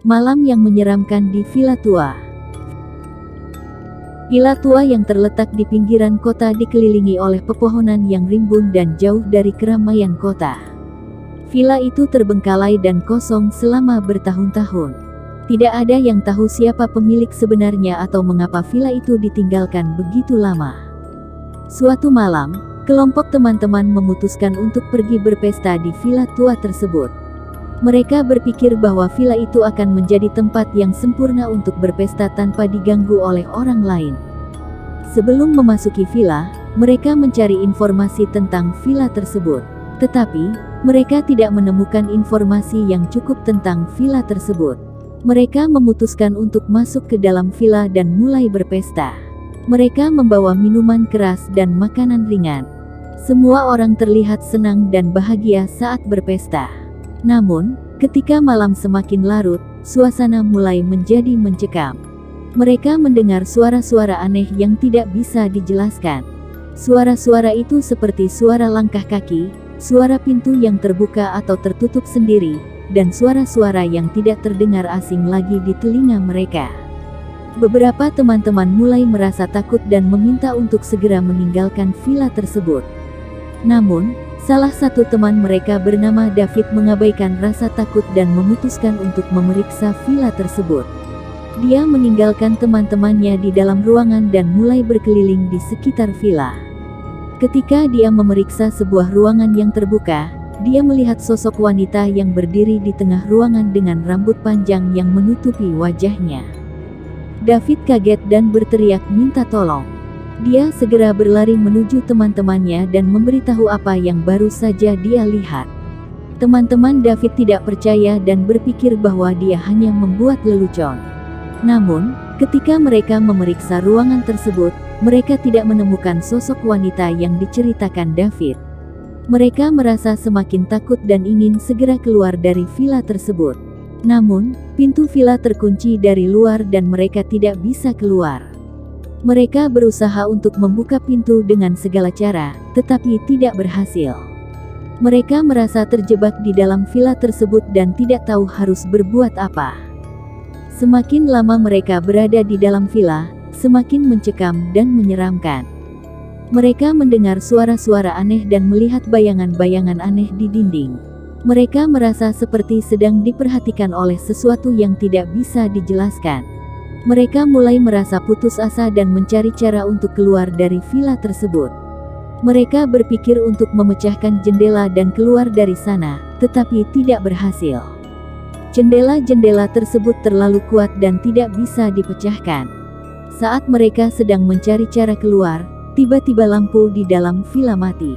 Malam yang menyeramkan di Villa Tua. Villa Tua yang terletak di pinggiran kota dikelilingi oleh pepohonan yang rimbun dan jauh dari keramaian kota. Villa itu terbengkalai dan kosong selama bertahun-tahun. Tidak ada yang tahu siapa pemilik sebenarnya atau mengapa villa itu ditinggalkan begitu lama. Suatu malam, kelompok teman-teman memutuskan untuk pergi berpesta di Villa Tua tersebut. Mereka berpikir bahwa villa itu akan menjadi tempat yang sempurna untuk berpesta tanpa diganggu oleh orang lain. Sebelum memasuki villa, mereka mencari informasi tentang villa tersebut. Tetapi, mereka tidak menemukan informasi yang cukup tentang villa tersebut. Mereka memutuskan untuk masuk ke dalam villa dan mulai berpesta. Mereka membawa minuman keras dan makanan ringan. Semua orang terlihat senang dan bahagia saat berpesta. Namun, ketika malam semakin larut, suasana mulai menjadi mencekam. Mereka mendengar suara-suara aneh yang tidak bisa dijelaskan. Suara-suara itu seperti suara langkah kaki, suara pintu yang terbuka atau tertutup sendiri, dan suara-suara yang tidak terdengar asing lagi di telinga mereka. Beberapa teman-teman mulai merasa takut dan meminta untuk segera meninggalkan villa tersebut. Namun, salah satu teman mereka bernama David mengabaikan rasa takut dan memutuskan untuk memeriksa villa tersebut. Dia meninggalkan teman-temannya di dalam ruangan dan mulai berkeliling di sekitar villa. Ketika dia memeriksa sebuah ruangan yang terbuka, dia melihat sosok wanita yang berdiri di tengah ruangan dengan rambut panjang yang menutupi wajahnya. David kaget dan berteriak minta tolong. Dia segera berlari menuju teman-temannya dan memberitahu apa yang baru saja dia lihat. Teman-teman David tidak percaya dan berpikir bahwa dia hanya membuat lelucon. Namun, ketika mereka memeriksa ruangan tersebut, mereka tidak menemukan sosok wanita yang diceritakan David. Mereka merasa semakin takut dan ingin segera keluar dari villa tersebut. Namun, pintu villa terkunci dari luar dan mereka tidak bisa keluar. Mereka berusaha untuk membuka pintu dengan segala cara, tetapi tidak berhasil. Mereka merasa terjebak di dalam villa tersebut dan tidak tahu harus berbuat apa. Semakin lama mereka berada di dalam villa, semakin mencekam dan menyeramkan. Mereka mendengar suara-suara aneh dan melihat bayangan-bayangan aneh di dinding. Mereka merasa seperti sedang diperhatikan oleh sesuatu yang tidak bisa dijelaskan. Mereka mulai merasa putus asa dan mencari cara untuk keluar dari villa tersebut. Mereka berpikir untuk memecahkan jendela dan keluar dari sana, tetapi tidak berhasil. Jendela-jendela tersebut terlalu kuat dan tidak bisa dipecahkan. Saat mereka sedang mencari cara keluar, tiba-tiba lampu di dalam villa mati.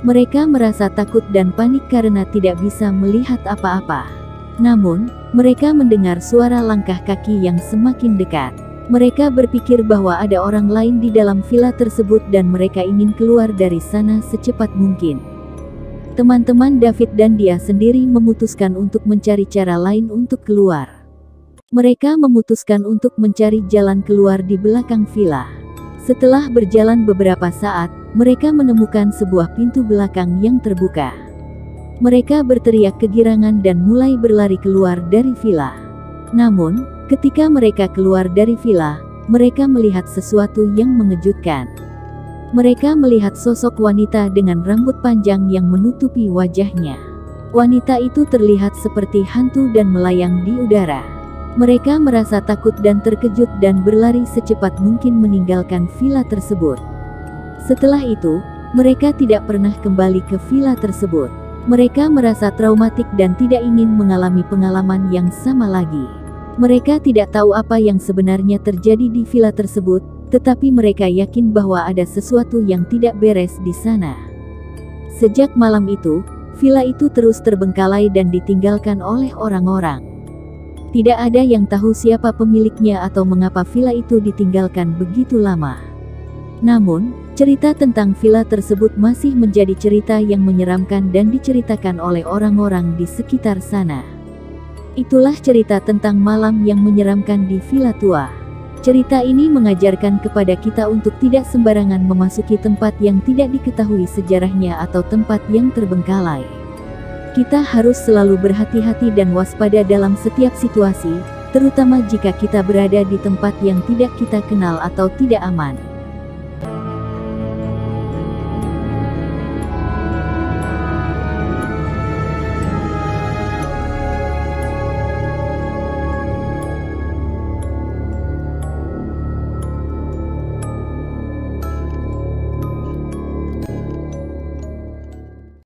Mereka merasa takut dan panik karena tidak bisa melihat apa-apa. Namun, mereka mendengar suara langkah kaki yang semakin dekat. Mereka berpikir bahwa ada orang lain di dalam villa tersebut dan mereka ingin keluar dari sana secepat mungkin. Teman-teman David dan dia sendiri memutuskan untuk mencari cara lain untuk keluar. Mereka memutuskan untuk mencari jalan keluar di belakang villa. Setelah berjalan beberapa saat, mereka menemukan sebuah pintu belakang yang terbuka. Mereka berteriak kegirangan dan mulai berlari keluar dari villa. Namun, ketika mereka keluar dari villa, mereka melihat sesuatu yang mengejutkan. Mereka melihat sosok wanita dengan rambut panjang yang menutupi wajahnya. Wanita itu terlihat seperti hantu dan melayang di udara. Mereka merasa takut dan terkejut dan berlari secepat mungkin meninggalkan villa tersebut. Setelah itu, mereka tidak pernah kembali ke villa tersebut. Mereka merasa traumatik dan tidak ingin mengalami pengalaman yang sama lagi. Mereka tidak tahu apa yang sebenarnya terjadi di villa tersebut, tetapi mereka yakin bahwa ada sesuatu yang tidak beres di sana. Sejak malam itu, villa itu terus terbengkalai dan ditinggalkan oleh orang-orang. Tidak ada yang tahu siapa pemiliknya atau mengapa villa itu ditinggalkan begitu lama. Namun, cerita tentang villa tersebut masih menjadi cerita yang menyeramkan dan diceritakan oleh orang-orang di sekitar sana. Itulah cerita tentang malam yang menyeramkan di Villa Tua. Cerita ini mengajarkan kepada kita untuk tidak sembarangan memasuki tempat yang tidak diketahui sejarahnya atau tempat yang terbengkalai. Kita harus selalu berhati-hati dan waspada dalam setiap situasi, terutama jika kita berada di tempat yang tidak kita kenal atau tidak aman.